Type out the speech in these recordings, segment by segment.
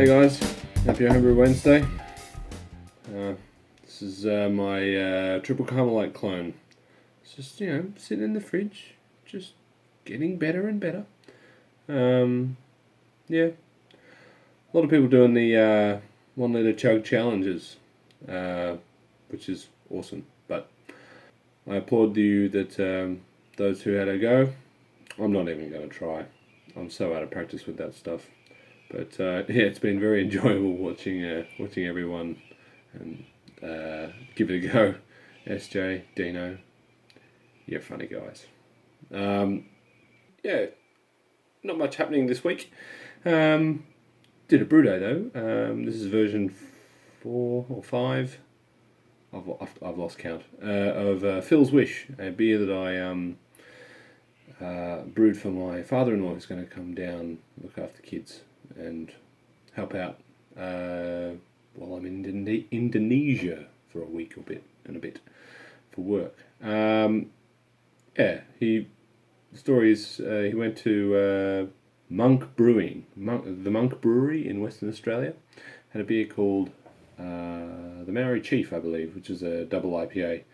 Hey guys, happy Homebrew Wednesday. This is my triple Carmelite clone. It's just, sitting in the fridge, just getting better and better. Yeah, a lot of people doing the 1 litre chug challenges, which is awesome. But I applaud you that those who had a go. I'm not even going to try. I'm so out of practice with that stuff. But yeah, it's been very enjoyable watching everyone and give it a go. SJ, Dino, you're funny guys. Yeah, not much happening this week. Did a brew day though. This is version 4 or 5. I've lost count. Of Phil's Wish, a beer that I brewed for my father-in-law who's going to come down, look after kids and help out while I'm in Indonesia for a week or a bit for work. Yeah, the story is he went to Monk Brewing, the Monk Brewery in Western Australia, had a beer called the Maori Chief, I believe, which is a double IPA,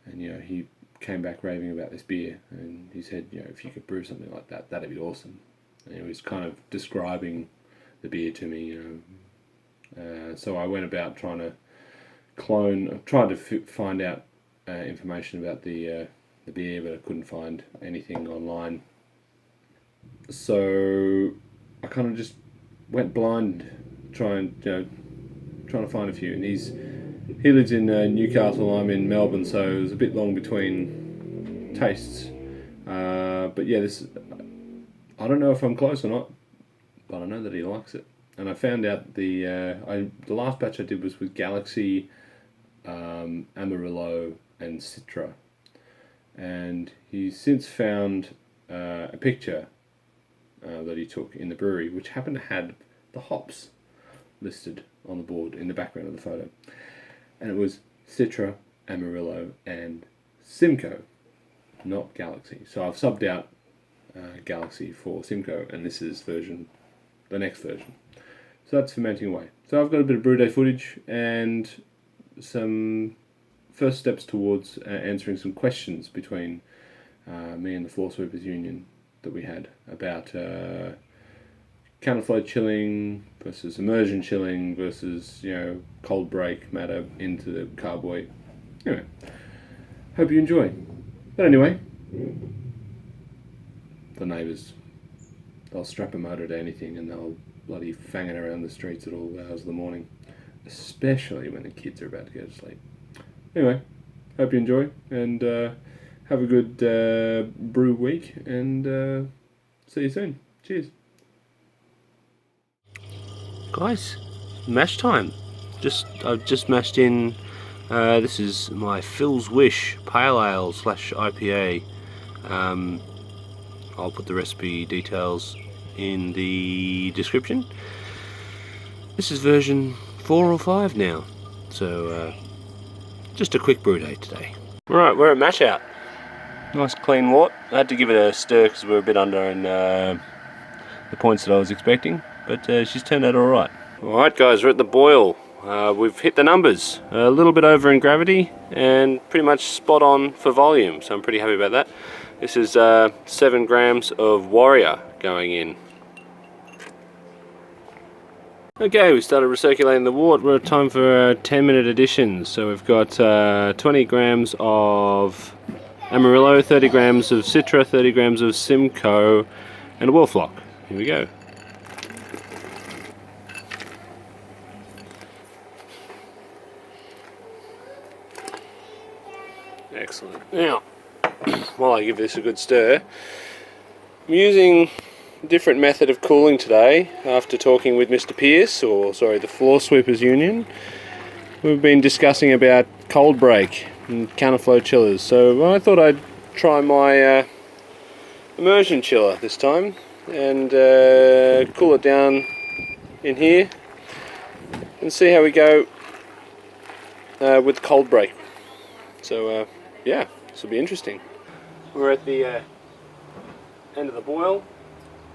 and he came back raving about this beer, and he said, if you could brew something like that, that'd be awesome. And he was kind of describing the beer to me, so I went about trying to find out information about the beer, but I couldn't find anything online. So I kind of just went blind, trying to find a few. And he lives in Newcastle. I'm in Melbourne, so it was a bit long between tastes. But yeah, I don't know if I'm close or not, but I know that he likes it. And I found out the last batch I did was with Galaxy, Amarillo, and Citra. And he's since found a picture that he took in the brewery, which happened to have the hops listed on the board in the background of the photo. And it was Citra, Amarillo, and SIMCOE, not Galaxy. So I've subbed out Galaxy for SIMCOE, and this is the next version. So that's fermenting away. So I've got a bit of brew day footage and some first steps towards answering some questions between me and the Floor Sweepers Union that we had about counterflow chilling versus immersion chilling versus cold break matter into the carboy. Anyway, hope you enjoy. But anyway, the neighbours, they'll strap a motor to anything and they'll bloody fang it around the streets at all hours of the morning, especially when the kids are about to go to sleep. Anyway, hope you enjoy and have a good brew week, and see you soon. Cheers. Guys, mash time. I've just mashed in. This is my Phil's Wish Pale Ale / IPA. I'll put the recipe details in the description. This is version 4 or 5 now, so just a quick brew day today. Right, we're at mash out. Nice clean wort. I had to give it a stir because we're a bit under in the points that I was expecting, but she's turned out alright. Alright guys, we're at the boil. We've hit the numbers. A little bit over in gravity and pretty much spot on for volume, so I'm pretty happy about that. This is 7 grams of Warrior going in. Okay, we started recirculating the wort. We're at time for 10-minute additions. So we've got 20 grams of Amarillo, 30 grams of Citra, 30 grams of SIMCOE, and a Wolflock. Here we go. Excellent. Now, while I give this a good stir, I'm using a different method of cooling today after talking with Mr. Pierce, the Floor Sweepers Union. We've been discussing about cold break and counterflow chillers, so I thought I'd try my immersion chiller this time and cool it down in here and see how we go with cold break. So yeah, this will be interesting. We're at the end of the boil.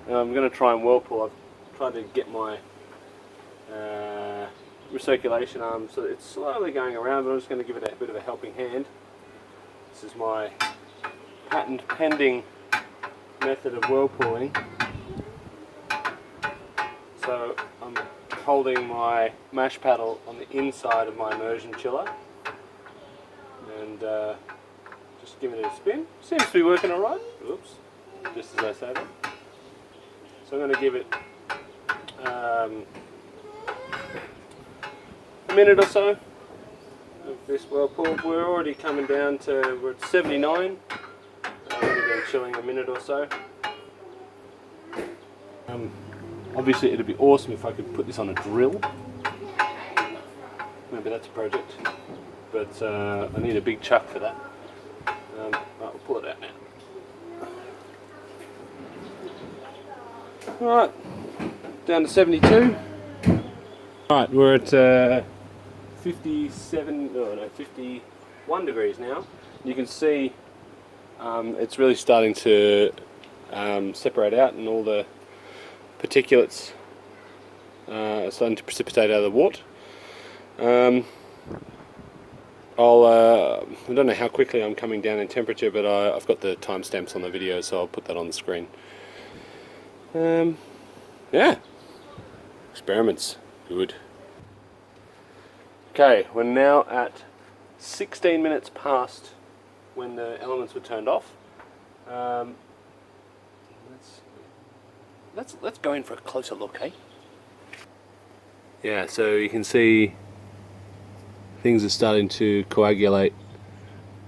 I'm going to try and whirlpool. I've tried to get my recirculation arm, so it's slowly going around, but I'm just going to give it a bit of a helping hand. This is my patent pending method of whirlpooling. So I'm holding my mash paddle on the inside of my immersion chiller and just giving it a spin. Seems to be working alright. Oops, just as I say that. So I'm going to give it a minute or so of this whirlpool. We're already coming down to, we're at 79. We've been chilling a minute or so. Obviously it'd be awesome if I could put this on a drill. Maybe that's a project. But I need a big chuck for that. Right, we'll pull it out now. Alright, down to 72. Alright, we're at 51 degrees now. You can see it's really starting to separate out, and all the particulates are starting to precipitate out of the wort. I don't know how quickly I'm coming down in temperature, but I've got the timestamps on the video, so I'll put that on the screen. Yeah, experiments, good. Okay, we're now at 16 minutes past when the elements were turned off. Let's go in for a closer look, eh? Yeah, so you can see things are starting to coagulate,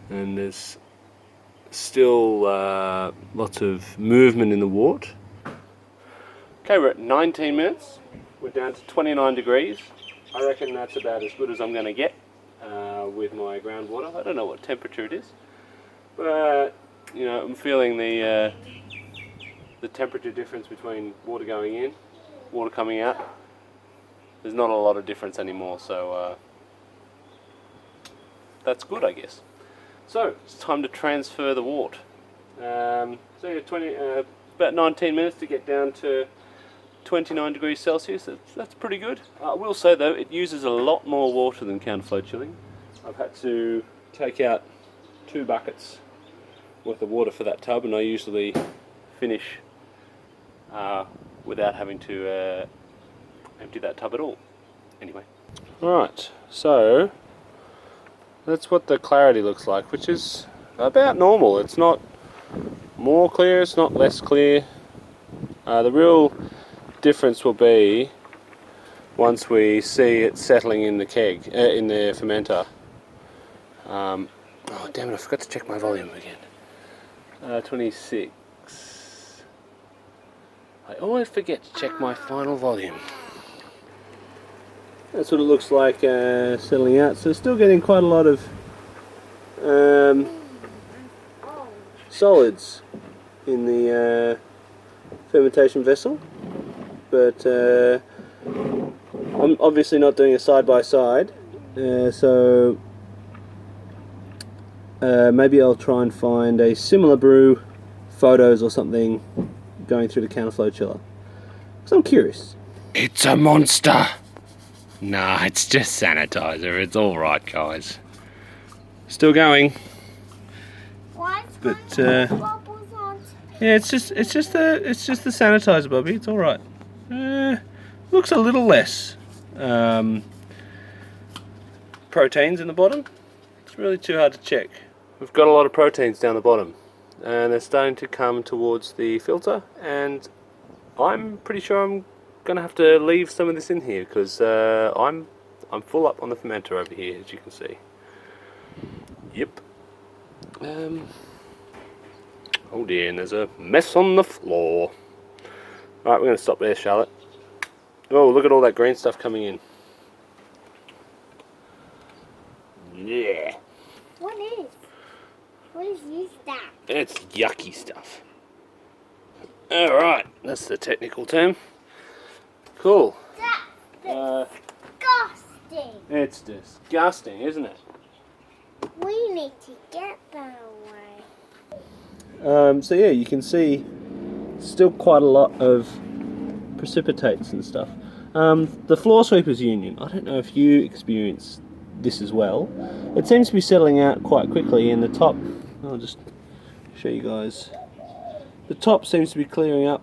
and there's still lots of movement in the wort. Okay, we're at 19 minutes. We're down to 29 degrees. I reckon that's about as good as I'm going to get with my groundwater. I don't know what temperature it is, but you know, I'm feeling the temperature difference between water going in, water coming out. There's not a lot of difference anymore, so that's good, I guess. So it's time to transfer the wort. So yeah, about 19 minutes to get down to 29 degrees Celsius. That's pretty good. I will say though, it uses a lot more water than counterflow chilling. I've had to take out 2 buckets worth of water for that tub, and I usually finish without having to empty that tub at all. Anyway. Alright, so that's what the clarity looks like, which is about normal. It's not more clear, it's not less clear. The real difference will be once we see it settling in the keg, in the fermenter. Oh damn it, I forgot to check my volume again. 26. I always forget to check my final volume. That's what it looks like settling out. So still getting quite a lot of solids in the fermentation vessel, but I'm obviously not doing a side by side, so maybe I'll try and find a similar brew, photos or something, going through the counterflow chiller, because I'm curious. It's a monster! Nah, it's just sanitizer. It's all right, guys. Still going. But yeah, it's just the sanitizer, Bobby. It's all right. Looks a little less proteins in the bottom. It's really too hard to check. We've got a lot of proteins down the bottom, and they're starting to come towards the filter, and I'm pretty sure I'm gonna have to leave some of this in here, because I'm full up on the fermenter over here, as you can see. Yep. Oh dear, and there's a mess on the floor. Right, we're gonna stop there, Charlotte. Oh, look at all that green stuff coming in. Yeah. What is this stuff? It's yucky stuff. Alright, that's the technical term. Cool. That's disgusting. It's disgusting, isn't it? We need to get that away. So yeah, you can see still quite a lot of precipitates and stuff. The floor sweepers union, I don't know if you experience this as well. It seems to be settling out quite quickly in the top. I'll just show you guys. The top seems to be clearing up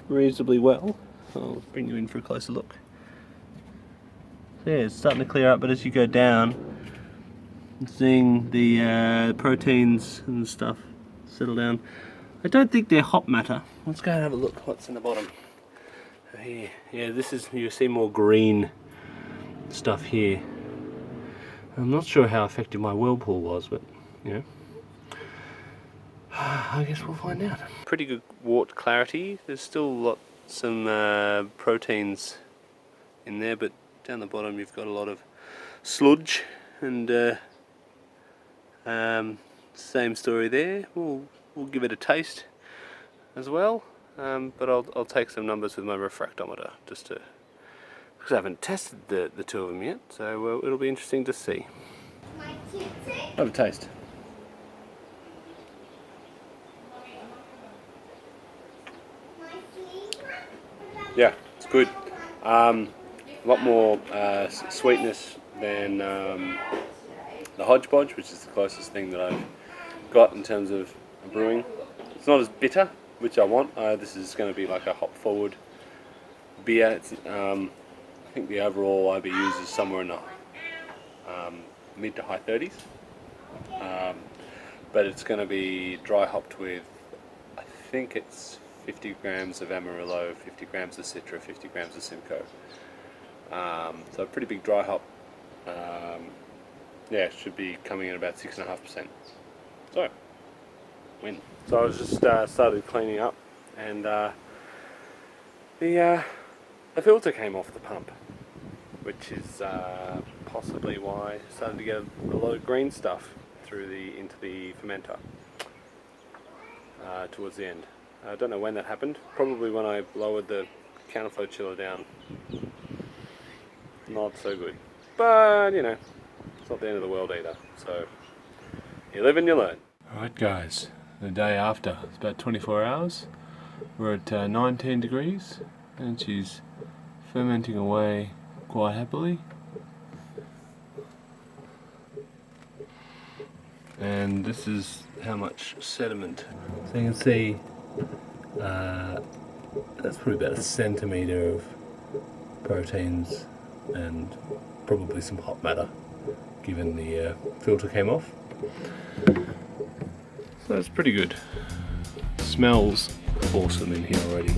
reasonably well. I'll bring you in for a closer look. So yeah, it's starting to clear up, but as you go down, I'm seeing the proteins and stuff settle down. I don't think they're hop matter. Let's go and have a look what's in the bottom. Here, yeah, this is, you see more green stuff here. I'm not sure how effective my whirlpool was, but you know, I guess we'll find out. Pretty good wort clarity. There's still some proteins in there, but down the bottom you've got a lot of sludge, and same story there. We'll give it a taste as well, but I'll take some numbers with my refractometer just to, because I haven't tested the two of them yet, so it'll be interesting to see. Have a taste. Yeah, it's good. A lot more sweetness than the hodgepodge, which is the closest thing that I've got in terms of brewing. It's not as bitter, which I want. This is going to be like a hop forward beer. It's, I think the overall IBUS is somewhere in the mid to high 30s, but it's going to be dry hopped with, I think it's 50 grams of Amarillo, 50 grams of Citra, 50 grams of Simcoe. So a pretty big dry hop. Yeah, it should be coming in about 6.5%. So, win. So I was just started cleaning up, and the filter came off the pump, which is possibly why I started to get a lot of green stuff through into the fermenter towards the end. I don't know when that happened. Probably when I lowered the counterflow chiller down. Not so good, but you know, it's not the end of the world either. So you live and you learn. Alright guys, the day after, it's about 24 hours. We're at 19 degrees and she's fermenting away quite happily. And this is how much sediment. So you can see that's probably about a centimetre of proteins and probably some hop matter, given the filter came off. So that's pretty good. Smells awesome in here already.